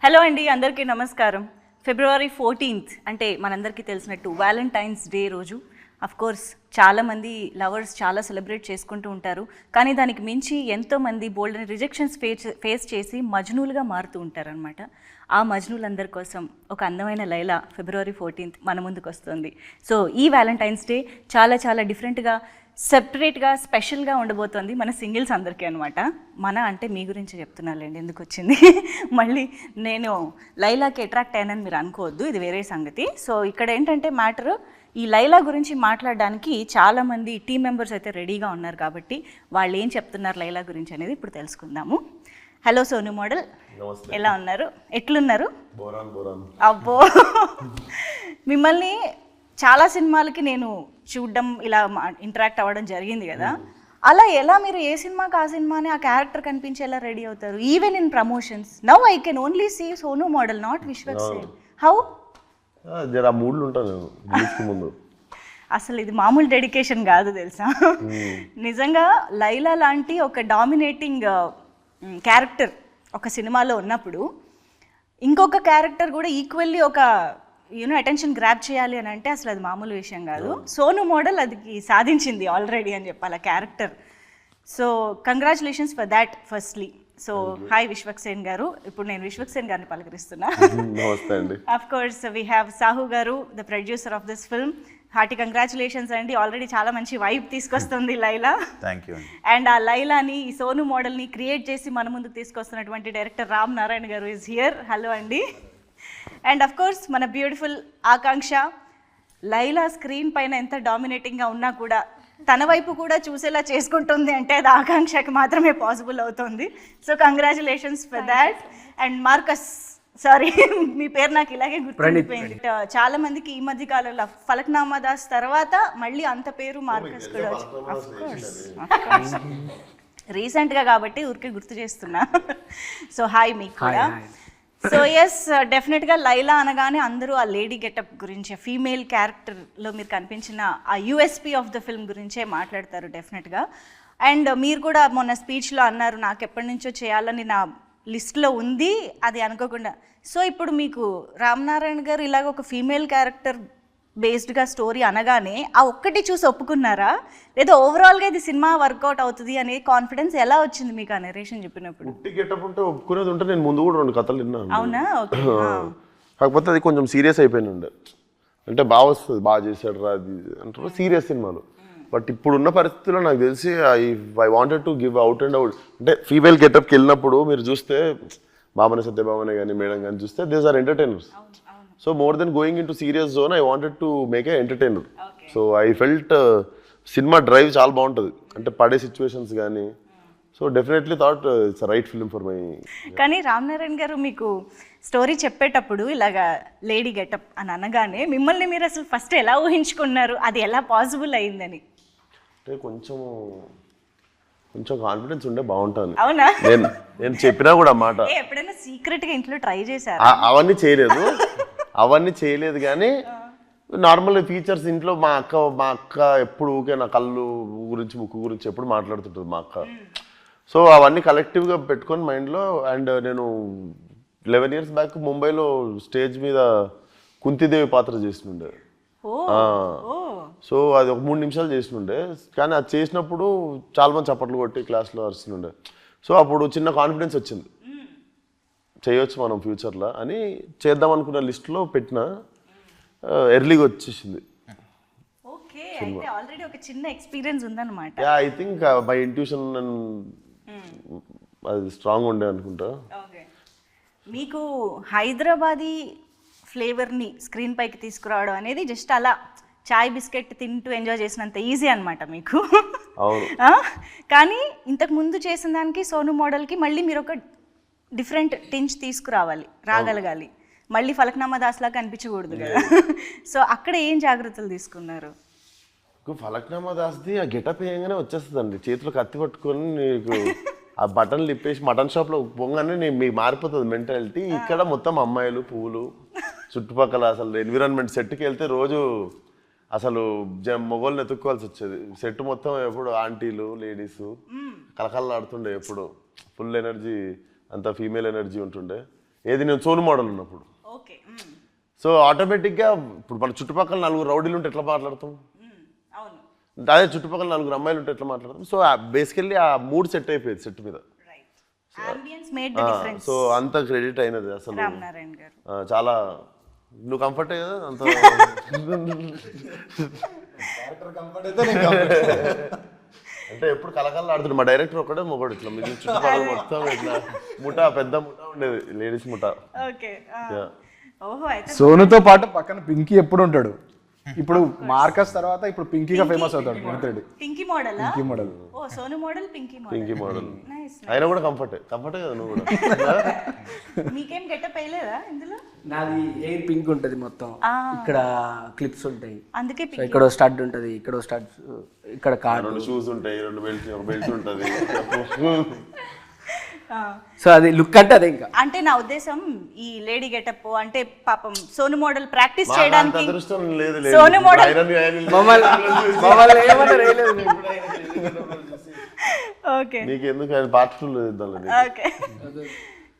Hello అండి, అందరికీ నమస్కారం. ఫిబ్రవరి 14th అంటే మనందరికీ తెలిసినట్టు వ్యాలంటైన్స్ డే రోజు. అఫ్ కోర్స్ చాలామంది లవర్స్ చాలా సెలబ్రేట్ చేసుకుంటూ ఉంటారు. కానీ దానికి మించి ఎంతోమంది బోల్డ్ అని రిజెక్షన్స్ ఫేస్ చేసి మజ్నూలుగా మారుతూ ఉంటారనమాట. ఆ మజ్నూలందరి కోసం ఒక అందమైన లైలా ఫిబ్రవరి 14th మన ముందుకు వస్తుంది. సో ఈ వ్యాలంటైన్స్ డే చాలా చాలా డిఫరెంట్గా, సెపరేట్గా, స్పెషల్గా ఉండబోతోంది మన సింగిల్స్ అందరికీ అనమాట. మన అంటే మీ గురించి చెప్తున్నానులేండి, ఎందుకు వచ్చింది మళ్ళీ నేను లైలాకి అట్రాక్ట్ అయ్యానని మీరు అనుకోవద్దు, ఇది వేరే సంగతి. సో ఇక్కడ ఏంటంటే మ్యాటరు, ఈ లైలా గురించి మాట్లాడడానికి చాలామంది టీం మెంబర్స్ అయితే రెడీగా ఉన్నారు. కాబట్టి వాళ్ళు ఏం చెప్తున్నారు లైలా గురించి అనేది ఇప్పుడు తెలుసుకుందాము. హలో సోను మోడల్, ఎలా ఉన్నారు? ఎట్లున్నారు? అబ్బో మిమ్మల్ని చాలా సినిమాలకి నేను చూడడం, ఇలా ఇంటరాక్ట్ అవ్వడం జరిగింది కదా. అలా ఎలా మీరు ఏ సినిమాకి ఆ సినిమాని ఆ క్యారెక్టర్ కనిపించేలా రెడీ అవుతారు? Even in promotions now I can only see Sonu model, not Vishwak Sen. How? జర మూడ్లు ఉంటాను ముందు. అసలు ఇది మామూలు డెడికేషన్ కాదు తెలుసా. నిజంగా లైలా లాంటి ఒక డామినేటింగ్ క్యారెక్టర్ ఒక సినిమాలో ఉన్నప్పుడు ఇంకొక క్యారెక్టర్ కూడా ఈక్వల్లీ ఒక అటెన్షన్ గ్రాప్ చేయాలి అని అంటే అసలు అది మామూలు విషయం కాదు. సోను మోడల్ అది సాధించింది ఆల్రెడీ అని చెప్పాలి ఆ character. So congratulations for that firstly. So hi Vishwak Sen garu. ఇప్పుడు నేను విశ్వక్ సేన్ గారిని పలకరిస్తున్నా. Of course we have Sahu garu, the producer of this film. Hearty congratulations అండి, ఆల్రెడీ చాలా మంచి వైబ్ తీసుకొస్తుంది లైలా. Thank you. అండ్ ఆ లైలాని, ఈ సోను మోడల్ని క్రియేట్ చేసి మన ముందుకు తీసుకొస్తున్నటువంటి డైరెక్టర్ రామ్ నారాయణ గారు ఈజ్ హియర్. హలో అండి. అండ్ అఫ్ కోర్స్ మన బ్యూటిఫుల్ ఆకాంక్ష. లైలా స్క్రీన్ పైన ఎంత డామినేటింగ్గా ఉన్నా కూడా తన వైపు కూడా చూసేలా చేసుకుంటుంది అంటే అది ఆకాంక్షకి మాత్రమే పాసిబుల్ అవుతుంది. So congratulations for that. And Marcus, sorry మీ పేరు నాకు ఇలాగే గుర్తుండిపోయింది. చాలా మందికి ఈ మధ్య కాలంలో ఫలక్నామా దాస్ తర్వాత మళ్ళీ అంత పేరు మార్కస్ కూడా వచ్చింది. అఫ్ కోర్స్ రీసెంట్గా కాబట్టి ఊరికే గుర్తు చేస్తున్నా. సో హాయ్ మీకు కూడా. సో ఎస్, డెఫినెట్గా లైలా అనగానే అందరూ ఆ లేడీ గెటప్ గురించి, ఫీమేల్ క్యారెక్టర్లో మీరు కనిపించిన ఆ యూఎస్పీ ఆఫ్ ద ఫిల్మ్ గురించే మాట్లాడతారు డెఫినెట్గా. అండ్ మీరు కూడా మొన్న స్పీచ్లో అన్నారు, నాకు ఎప్పటి నుంచో చేయాలని నా లిస్ట్లో ఉంది, అది అనుకోకుండా. సో ఇప్పుడు మీకు రామ్ నారాయణ గారు ఇలాగ ఒక ఫీమేల్ క్యారెక్టర్ బేస్డ్గా స్టోరీ అనగానే ఆ ఒక్కటి చూసి ఒప్పుకున్నారా, లేదా ఓవరాల్గా ఇది సినిమా వర్కౌట్ అవుతుంది అనే కాన్ఫిడెన్స్ ఎలా వచ్చింది మీకు ఆ నరేషన్ చెప్పినప్పుడు? ఒప్పుకునేది ఉంటే నేను ముందు కూడా 2 కథలు విన్నాను. అవునా? కాకపోతే అది కొంచెం సీరియస్ అయిపోయింది ఉండే. అంటే బాగా వస్తుంది, బాగా చేశాడు రా అది అంటారు సీరియస్ సినిమాలు. బట్ ఇప్పుడున్న పరిస్థితుల్లో నాకు తెలిసి I wanted to give out and out. అంటే ఫీమేల్ గెటప్కి వెళ్ళినప్పుడు మీరు చూస్తే బాబనే సత్యభామనే కానీ మేడం కానీ చూస్తే these are entertainers. So more than going in to serious zone I wanted to make a entertainer. So I felt cinema drive చాలా బాగుంటుంది, అంటే పడే సిచ్యువేషన్స్ కానీ. So definitely thought it's right film for my. కానీ రామ్ నారాయణ గారు మీకు story చెప్పేటప్పుడు ఇలాగా లేడీ గెటప్ అని అనగానే మిమ్మల్ని మీరు అసలు ఫస్ట్ ఎలా ఊహించుకున్నారు, అది ఎలా పాసిబుల్ అయిందని? అంటే కొంచెం కాన్ఫిడెన్స్ ఉండే బాగుంటుంది. అవునా? నేను చెప్పినా కూడా మాట ఎప్పుడైనా సీక్రెట్గా ఇంట్లో ట్రై చేశారు? అవన్నీ చేయలేదు కానీ నార్మల్ ఫీచర్స్ ఇంట్లో మా అక్క ఎప్పుడు ఊకే నా కళ్ళు గురించి ముక్కు గురించి ఎప్పుడు మాట్లాడుతుంటుంది మా అక్క. సో అవన్నీ కలెక్టివ్గా పెట్టుకొని మైండ్లో. అండ్ నేను 11 years బ్యాక్ ముంబైలో స్టేజ్ మీద కుంతిదేవి పాత్ర చేస్తుండే. సో అది ఒక 3 నిమిషాలు చేస్తుండే, కానీ అది చేసినప్పుడు చాలా మంది చప్పట్లు కొట్టి క్లాస్లో అరుస్తుండే. సో అప్పుడు చిన్న కాన్ఫిడెన్స్ వచ్చింది, చేయొచ్చు మనం ఫ్యూచర్లో అని. చేద్దాం అనుకున్న లిస్ట్లో పెట్టిన, ఎర్లీగా వచ్చేసింది. ఐ థింక్ మై ఇంట్యూషన్ అది స్ట్రాంగ్ ఉండే అనుకుంటా. మీకు హైదరాబాదీ ఫ్లేవర్ని స్క్రీన్ పైకి తీసుకురావడం అనేది జస్ట్ అలా చాయ్ బిస్కెట్ తింటూ ఎంజాయ్ చేసినంత ఈజీ అనమాట మీకు. కానీ ఇంతకు ముందు చేసిన దానికి సోను మోడల్కి మళ్ళీ మీరు ఒక డిఫరెంట్ టించ్ రాగలగాలి. మళ్ళీ ఫలక్నామా దాస్లా కనిపించకూడదు కదా. సో అక్కడ ఏం జాగ్రత్తలు తీసుకున్నారు? ఫలక్నామా దాస్ది ఆ గెటప్ వేయంగానే వచ్చేస్తుందండి, చేతిలో కత్తి పట్టుకొని నీకు ఆ బటన్లు ఇప్పేసి మటన్ షాప్లో పోగానే మీకు మారిపోతుంది మెంటాలిటీ. ఇక్కడ మొత్తం అమ్మాయిలు, పువ్వులు, చుట్టుపక్కల అసలు ఎన్విరాన్మెంట్. సెట్కి వెళ్తే రోజు అసలు మొగోళ్ళని ఎత్తుక్కోవాల్సి వచ్చేది. సెట్ మొత్తం ఎప్పుడు ఆంటీలు, లేడీసు కలకల్లాడుతుండే, ఎప్పుడు ఫుల్ ఎనర్జీ, అంత ఫీమేల్ ఎనర్జీ ఉంటుండే. ఏది నేను సోను మోడల్ ఉన్నప్పుడు. ఓకే. సో ఆటోమేటిక్గా ఇప్పుడు మన చుట్టుపక్కల 4 రౌడీలు ఉంటే ఎట్లా మాట్లాడతాం, అవును. అదే చుట్టుపక్కల 4 అమ్మాయిలు ఉంటే ఎట్లా మాట్లాడతాం. సో బేసికల్లీ ఆ మూడ్ సెట్ అయిపోయేది సెట్ మీద. Right. Ambience made the difference. So అంత క్రెడిట్ అయినది అసలు. రామ్ నారాయణ గారు చాలా నువ్వు కంఫర్ట్ కదా అంత. అంటే ఎప్పుడు కలకాల ఆడుతుంది మా డైరెక్టర్ ఒకటే మొగడు ఇట్లా మీరు చుట్టుపక్కల మొత్తం ఇట్లా ముఠా పెద్ద ముఠా ఉండేది లేడీస్ ముఠా. ఓకే. ఓహో, అయితే సోనుతో పాటు పక్కన పింకీ ఎప్పుడు ఉంటాడు. ఇప్పుడు మార్కస్ తర్వాత ఇప్పుడు పింకీగా ఫేమస్ అవుతాడు మిత్రుడు. పింకీ మోడల్. పింకీ మోడల్. ఓ Sonu model Pinky model. Pinky model. Nice. అయినా కూడా కంఫర్టే కదా నువ్వు కూడా. మీకేం గెటప్ వేయలేదా ఇందులో? నాది ఎయిర్ పింక్ ఉంటుంది మొత్తం, ఇక్కడ క్లిప్స్ ఉంటాయి, అందుకే సో ఇక్కడ స్టడ్ ఉంటుంది, ఇక్కడ స్టడ్, ఇక్కడ కార్డు, 2 షూస్ ఉంటాయి, 2 బెల్ట్స్ ఉంటుంది. సో అది లుక్ అంటే అదే. ఇంకా అంటే నా ఉద్దేశం ఈ లేడీ గెటప్ అంటే పాపం సోను మోడల్ ప్రాక్టీస్ చేయడానికి అదృష్టం లేదు సోను మోడల్ మమ్మల్ని ఏమన్నా రేయలేదు. ఓకే నీకు ఎందుకు పార్ట్ 2 ఇద్దాం. ఓకే.